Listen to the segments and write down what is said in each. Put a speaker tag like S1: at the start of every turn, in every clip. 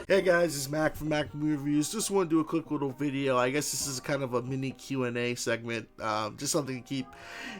S1: Hey guys, it's Mac from Mac Movie Reviews. Just want to do a quick little video. I guess this is kind of a mini Q&A segment, just something to keep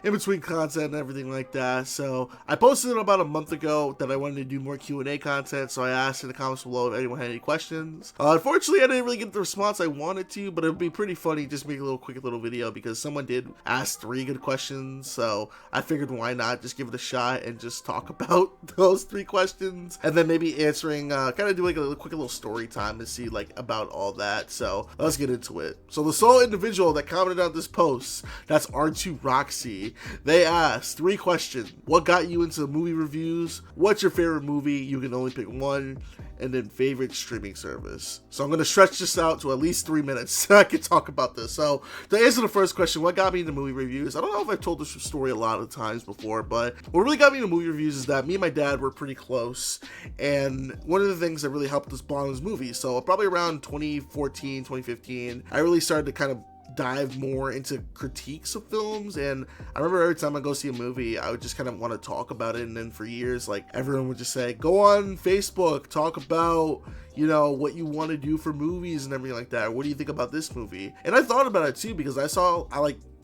S1: in between content and everything like that. So I posted it about a month ago that I wanted to do more Q&A content, so I asked in the comments below if anyone had any questions. Unfortunately, I didn't really get the response I wanted to, but it would be pretty funny just make a quick little video because someone did ask 3 good questions, so I figured why not just give it a shot and just talk about those 3 questions, and then maybe answering, kind of do like a quick little story time to see like about all that. So let's get into it. So the sole individual that commented on this post, that's R2 Roxy, they asked 3 questions. What got you into movie reviews? What's your favorite movie? You can only pick one. And then favorite streaming service. So I'm going to stretch this out to at least 3 minutes so I can talk about this. So to answer the first question, what got me into movie reviews? I don't know if I've told this story a lot of times before, but what really got me into movie reviews is that me and my dad were pretty close. And one of the things that really helped us bond was movies. So probably around 2014, 2015, I really started to kind of dive more into critiques of films, and I remember every time I go see a movie I would just kind of want to talk about it, and then for years like everyone would just say go on Facebook, talk about, you know, what you want to do for movies and everything like that. What do you think about this movie? And I thought about it too because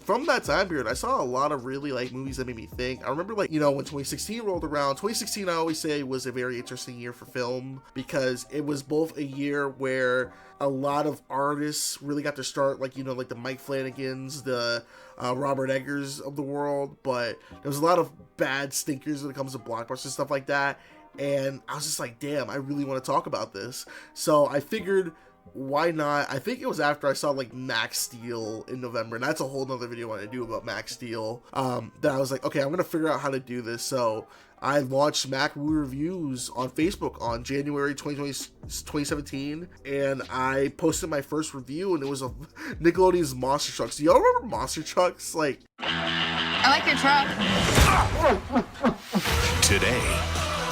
S1: from that time period, I saw a lot of really like movies that made me think. I remember like, you know, when 2016 rolled around, 2016 I always say was a very interesting year for film because it was both a year where a lot of artists really got to start, like, you know, like the Mike Flanagans, the Robert Eggers of the world, but there was a lot of bad stinkers when it comes to blockbusters, stuff like that. And I was just like, damn, I really want to talk about this. So I figured, why not? I think it was after I saw like Max Steel in November, and that's a whole nother video I want to do about Max Steel, that I was like, okay, I'm gonna figure out how to do this. So I launched Mac Movie Reviews on Facebook on January 2017, and I posted my first review, and it was of Nickelodeon's Monster Trucks. Do y'all remember Monster Trucks? Like,
S2: I like your truck.
S3: Today,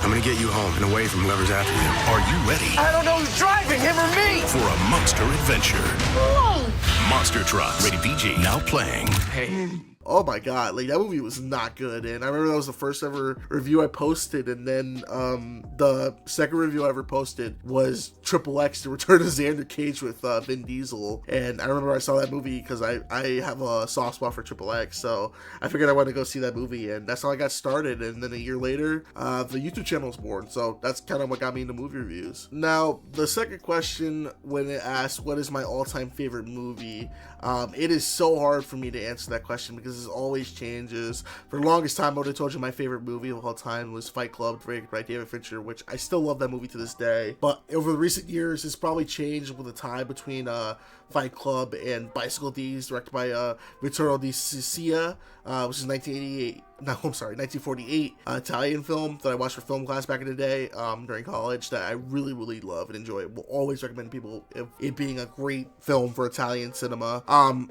S3: I'm gonna get you home and away from whoever's after you. Are you ready?
S4: I don't know who's driving, him or me!
S3: For a monster adventure.
S2: Whoa!
S3: Monster Trucks, rated PG, now playing.
S4: Hey.
S1: oh my god, like that movie was not good, and I remember that was the first ever review I posted, and then the second review I ever posted was Triple X: The Return of Xander Cage with Vin Diesel, and I remember I saw that movie because I have a soft spot for Triple X, so I figured I wanted to go see that movie, and that's how I got started. And then a year later, the YouTube channel was born, so that's kind of what got me into movie reviews. Now, the second question, when it asked what is my all-time favorite movie, it is so hard for me to answer that question because it always changes. For the longest time, I would have told you my favorite movie of all time was Fight Club, directed by David Fincher, which I still love that movie to this day. But over the recent years, it's probably changed with the tie between Fight Club and Bicycle Thieves, directed by Vittorio Di Scia, which is 1948 Italian film that I watched for film class back in the day during college, that I really, really love and enjoy. Will always recommend to people it being a great film for Italian cinema.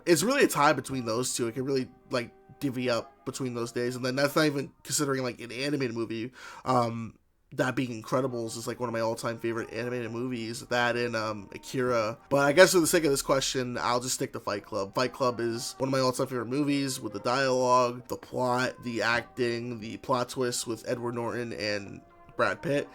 S1: It's really a tie between those two. It can really like divvy up between those days, and then that's not even considering like an animated movie. That being Incredibles is like one of my all-time favorite animated movies, that and Akira. But I guess for the sake of this question, I'll just stick to Fight Club. Fight Club is one of my all-time favorite movies, with the dialogue, the plot, the acting, the plot twist with Edward Norton and Brad Pitt.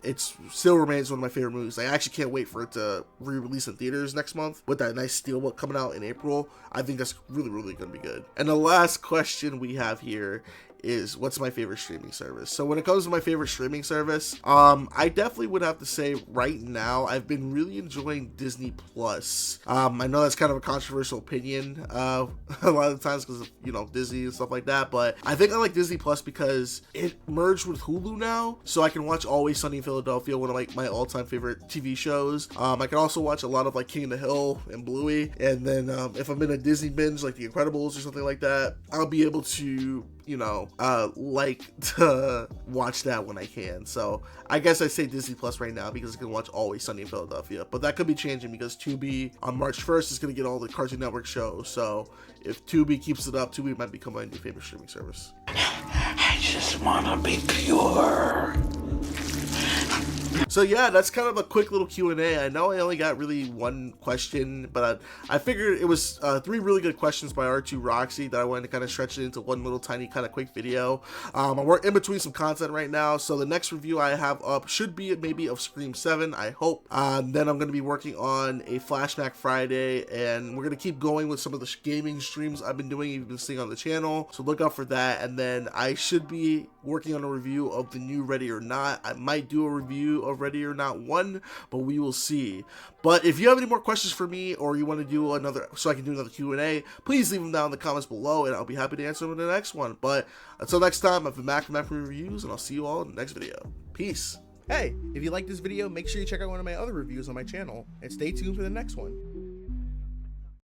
S1: It still remains one of my favorite movies. I actually can't wait for it to re-release in theaters next month with that nice Steelbook coming out in April. I think that's really, really going to be good. And the last question we have here is, what's my favorite streaming service? So when it comes to my favorite streaming service, I definitely would have to say right now I've been really enjoying Disney Plus. I know that's kind of a controversial opinion a lot of the times because of, you know, Disney and stuff like that, but I think I like Disney Plus because it merged with Hulu now, so I can watch Always Sunny in Philadelphia, one of like my all-time favorite TV shows. I can also watch a lot of like King of the Hill and Bluey, and then if I'm in a Disney binge like The Incredibles or something like that, I'll be able to, you know, like to watch that when I can. So I guess I say Disney Plus right now because I can watch Always Sunny in Philadelphia, but that could be changing because Tubi on March 1st is going to get all the Cartoon Network shows. So if Tubi keeps it up, Tubi might become my new favorite streaming service.
S4: I just want to be pure.
S1: So yeah, that's kind of a quick little Q&A. I know I only got really one question, but I figured it was 3 really good questions by R2 Roxy that I wanted to kind of stretch it into one little tiny kind of quick video. We're in between some content right now, so the next review I have up should be maybe of Scream 7, I hope. Then I'm going to be working on a Flashback Friday, and we're going to keep going with some of the gaming streams I've been doing, you've been seeing on the channel, so look out for that. And then I should be working on a review of the new Ready or Not. I might do a review of Ready or Not 1, but we will see. But if you have any more questions for me, or you want to do another, so I can do another Q&A, please leave them down in the comments below, and I'll be happy to answer them in the next one. But until next time, I've been Mac from Mac Reviews, and I'll see you all in the next video. Peace.
S5: Hey, if you like this video, make sure you check out one of my other reviews on my channel, and stay tuned for the next one.